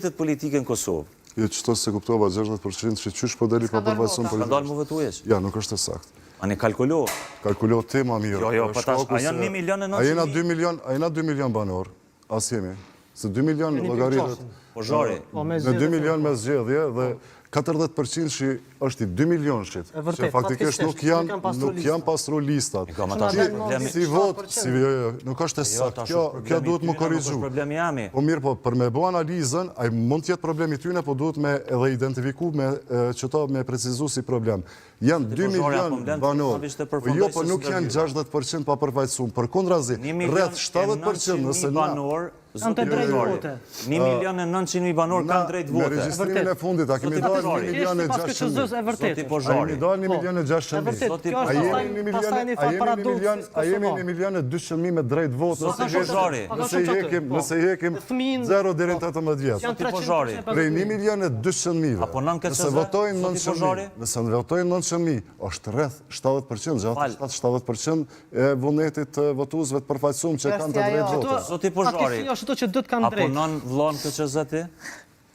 pritet politike në Kosovë? Jo, qëto se kuptova 60% që qysh po deli pa përfaqësuar politike. Skandal më votues? Ja, nuk është e saktë. A ne kalkulo? Kalkulo ti ma mirë. Jo, pa tash, a janë 1.900.000? A jena 2 milion banor, as jemi. Se 2 milion llogaritët. Po zhori. Me 2 milion me zgjedhje dhe 40% që është i 2 milionshit, që faktikisht nuk janë pastru listat. Si vot, nuk është e saktë. Kjo duhet më korrigju. Po mirë, po për me bo analizën, ai mund t'jetë problemi tyne, po duhet me edhe identifiku me qëto me precizu si problem. Janë 2 milion banor, jo, po nuk janë 60% pa përfaqësuar. Përkundrazi, rreth 70% nëse na kanë të drejtë vote. 1.900.000 banor kanë drejtë vote. Me regjistrimin e fundit, a kemi dalë 1.600.000. A jemi 1.200.000 me drejtë vote. Nëse hekim 0 deri në 18 vjet. Prej 1.200.000. Nëse votojnë 900.000, është rreth 70%, gjatë 70% e vullnetit të votuesve të përfaqësuar që kanë të drejtë vote. Zoti Pozhari. Apo nën vllon KQZ-ti?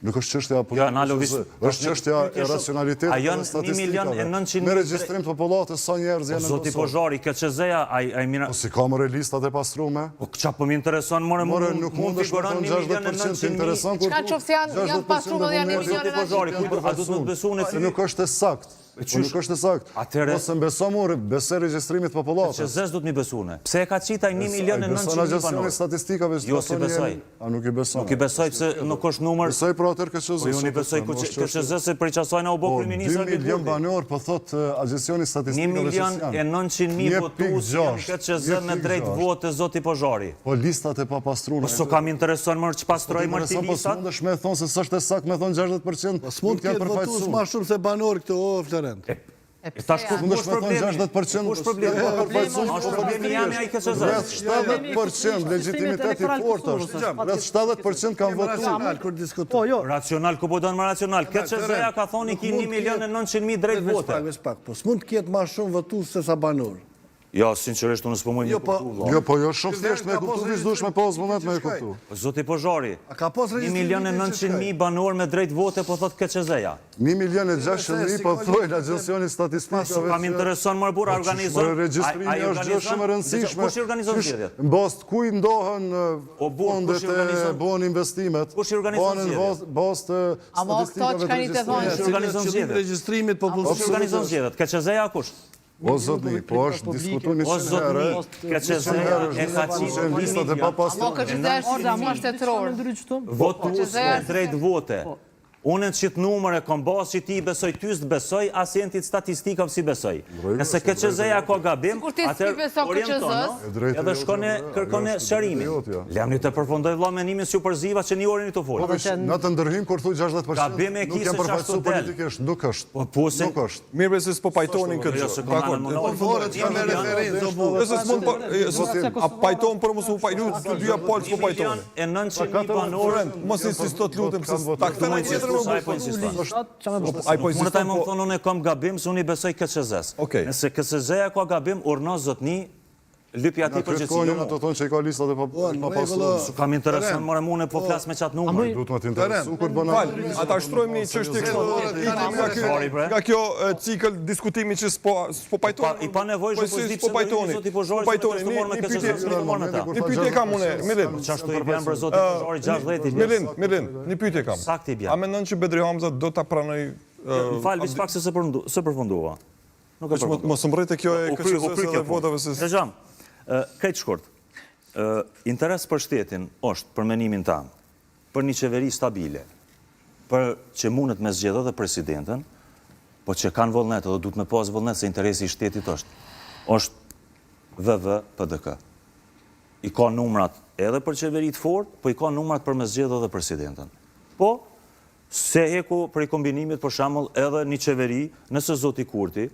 Nuk është çështja apo është çështja e racionalitetit dhe statistikave. Me regjistrim të popullatës sa njerëz janë në Zoti Pozhari, KQZ-ja ai mira. Po si ka more listat e pastrume? Po çfarë po më intereson more nuk mundesh të thonë 60% intereson kur. Çka qoftë janë pastrume dhe janë 1 milion Zoti Pozhari, kujt a duhet të besuani se nuk është e saktë. Nuk është e saktë. Ose beso more, besoj regjistrimit popullatës. KQZ-s duhet mi besuane. Pse e ka qita 1.900.000 banor? Statistikave jo si besoj. A nuk i besoj? Nuk i besoj pse nuk është numër. Besoj për atër KQZ. Po unë besoj KQZ se për qasaj na u bë kryeminist. 2 milion banor po thot agjencioni statistikave. 1.900.000 votues janë KQZ në drejtë vote zoti Pozhari. Po listat e papastruara. Po so kam intereson më që pastroj më ti listat. Po mundesh me thon se s'është e saktë, me thon 60%. S'mund të ketë votues më shumë se banor këto Florent. Tash ku është problemi? 60% është problemi? Është problemi jam ai KQZ. Rreth 70% legitimiteti i fortë është. Rreth 70% kanë votuar kur diskutoj. jo. Racional ku po don më racional. KQZ-ja ka thonë ki 1.900.000 drejt vote. Po s'mund të ketë më shumë votues se sa banor. Jo, sinqerisht unë s'po mund të kuptoj. Jo, po jo shumë thjesht me kuptu vizdush me pas moment me kuptu. Zoti Pozhari. A ka pas 1.900.000 banor me drejt vote po thot KQZ-ja. 1.600.000 po thojnë agjencioni statistikave. Kam intereson më burr organizon. Regjistrimi është gjë shumë e rëndësishme. Kush i organizon zgjedhjet? Mbas kuj ndohen fondet e bën investimet. Kush i organizon zgjedhjet? Mbas të statistikave të organizon zgjedhjet. Regjistrimit popullsor. Kush organizon zgjedhjet? KQZ-ja kush? O zotni, po është diskutuar një herë. KQZ-ja e ka qenë listat e papastruara. KQZ-ja është shtetëror. Votues me drejt vote. Unë që të numër e kom basë që ti besoj ty s'të besoj, as jentit statistikave si besoj. Nëse KQZ-ja ka gabim, atër orientono, edhe shkone kërkone shërimi. Lemni të përfundoj vlla menimin si u përziva që një orën i të folë. Në të ndërhim kur thuj 60%, nuk janë përfaqësuar politikisht, nuk është. Nuk është. Mirë se s'po pajtonin këtë. A pajton për mos u pajtu, të dyja palë s'po pajtonin. 1.900.000 banor. Mos insistot lutem se ta kthej tjetër. Unë taj më thonë unë e kam gabim, se unë i besoj KQZ-s. Nëse KQZ-ja ka gabim, urno zotni, lypja ti për gjithësi. Në të thonë që i ka listat e papastruara. Kam interesën, more mune po flas me qatë numër. Duhet më të interesu kur bëna. Ata shtrojmë një çështje kështu. Nga kjo cikël diskutimi që s'po pajtonin. I pa nevojshëm s'po pajtonin. Zoti Pozhari Një pyetje kam unë, Milin. Çashtu i bën për Zoti Pozhari 60. Milin, një pyetje kam. Saktë i bën. A mendon që Bedri Hamza do ta pranoj? Fal, veç pak se përfundova. Nuk e përfundova. Mos mbrete kjo e KQZ-s dhe votave se. Dëgjom. Krejt shkurt, interes për shtetin është, për menimin tamë, për një qeveri stabile, për që mundet me zgjedhë dhe presidentën, po që kanë vullnet edhe duhet me pas vullnet se interesi i shtetit është VV-PDK. I ka numrat edhe për qeverit fort, po i ka numrat për me zgjedhë dhe presidentën. Po, se heku për i kombinimit për shembull edhe një qeveri, nëse zoti Kurti,